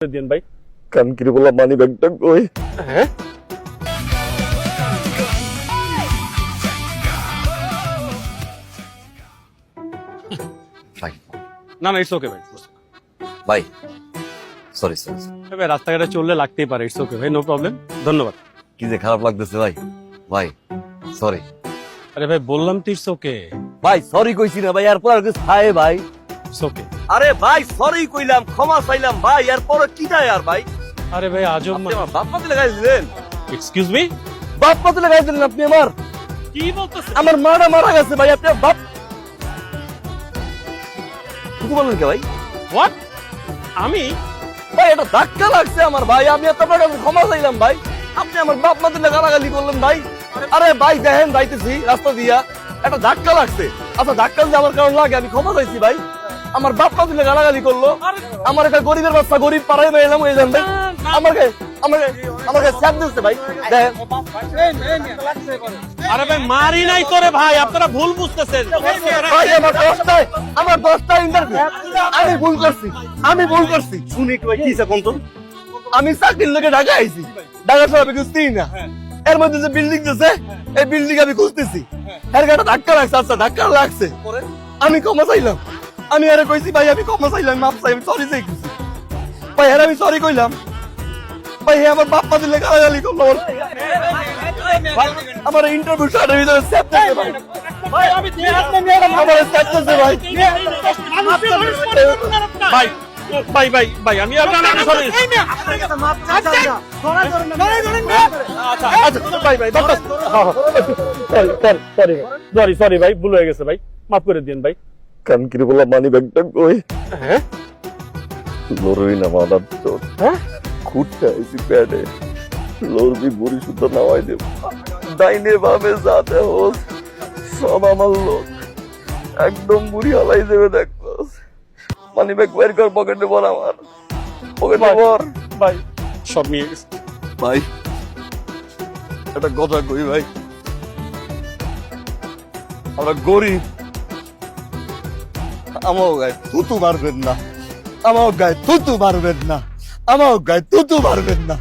দিন ভাই। কানকিরি বলা মানি ব্যাগটা কই? হ্যাঁ ভাই না না ইটস ওকে ভাই। ভাই সরি সরি ভাই রাস্তাঘাটে চললে লাগতেই পারে, ইটস ওকে ভাই, নো প্রবলেম, ধন্যবাদ। কি যে খারাপ লাগতেছে ভাই। ভাই সরি আরে ভাই বললাম তো ইটস ওকে। ভাই সরি কইছি না ভাই, এরপর আর কিছু খায় ভাই। It's okay. আরে ভাই সরি কইলাম, ক্ষমা চাইলাম ভাই, এরপর কি যায় আর ভাই? আরে ভাই আজব আপনি আমার বাপ মাতে লাগাই দিলেন। এক্সকিউজ মি, বাপ মাতে লাগাই দিলেন আপনি আমার। কি বলতেছেন? আমার মারা মারা গেছে ভাই, আপনি বাপ কি বলেন কে ভাই? হোয়াট? আমি ভাই এটা ধাক্কা লাগছে আমার ভাই, আমি আপনার কাছে ক্ষমা চাইলাম ভাই, আপনি আমার বাপ মাতে গালাগালি করলেন ভাই। আরে ভাই দেখেন যাইতেছি রাস্তা দিয়া, একটা ধাক্কা লাগছে। আচ্ছা ধাক্কা যদি আমার কারণ লাগে, আমি ক্ষমা চাইছি ভাই। আমার বাপ মা দিলে গালাগালি করলো, আমার একটা গরিবের বাচ্চা, গরিব পাড়ায় মেলাম হয়ে যান ভাই। আমাকে আমাকে আমাকে স্যাপ দিচ্ছে ভাই, দেখেন। আরে ভাই মারি নাই তোরে ভাই, আপনারা ভুল বুঝতেছেন। ভাই আমার দশটা ইন্টারভিউ, আমি ভুল করছি, আমি ভুল করছি। শুনি কি ভাই, কি কোন তো? আমি চাকরির লোকে ঢাকা আইছি, ঢাকা শহর আমি খুঁজতেই না। এর মধ্যে যে বিল্ডিং আছে, এই বিল্ডিং আমি খুঁজতেছি, এর গাটা ধাক্কা লাগছে। আচ্ছা ধাক্কা লাগছে, আমি ক্ষমা চাইলাম। আমি আরে কইছি ভাই আমি ক্ষমা চাইলাম, মাপ চাই, আমি সরি চাই কইছি ভাই। হ্যাঁ আমি সরি কইলাম ভাই। হ্যাঁ আমার বাপ মা দিলে গালাগালি করলো আমার ইন্টারভিউ শার্টের ভিতরে স্যাপ দিছে ভাই। ভাই আমি আমার স্যাপ দিছে ভাই। ভাই ভাই ভাই ভাই আমি আপনার সরি। আচ্ছা ভাই ভাই সরি সরি ভাই, ভুল হয়ে গেছে ভাই, মাফ করে দিন ভাই। কানকিরি বলা মানি ব্যাগটা কই? হ্যাঁ লড়ই না মাদার চোখ, হ্যাঁ খুঁটতে আইছি প্যাডে, লড়বি বুড়ি শুদ্ধ নামাই দেব। ডাইনে বামে যাতে হোস সব আমার লোক, একদম বুড়ি হালাই দেবে দেখো। মানি ব্যাগ বের কর, পকেটে ভর, আমার পকেটে ভর। ভাই সব নিয়ে গেছে ভাই একটা কথা কই ভাই, আমরা গরিব, আমার গায়ে থুতু মারবেন না, আমার গায়ে থুতু মারবেন না, আমার গায়ে থুতু মারবেন না।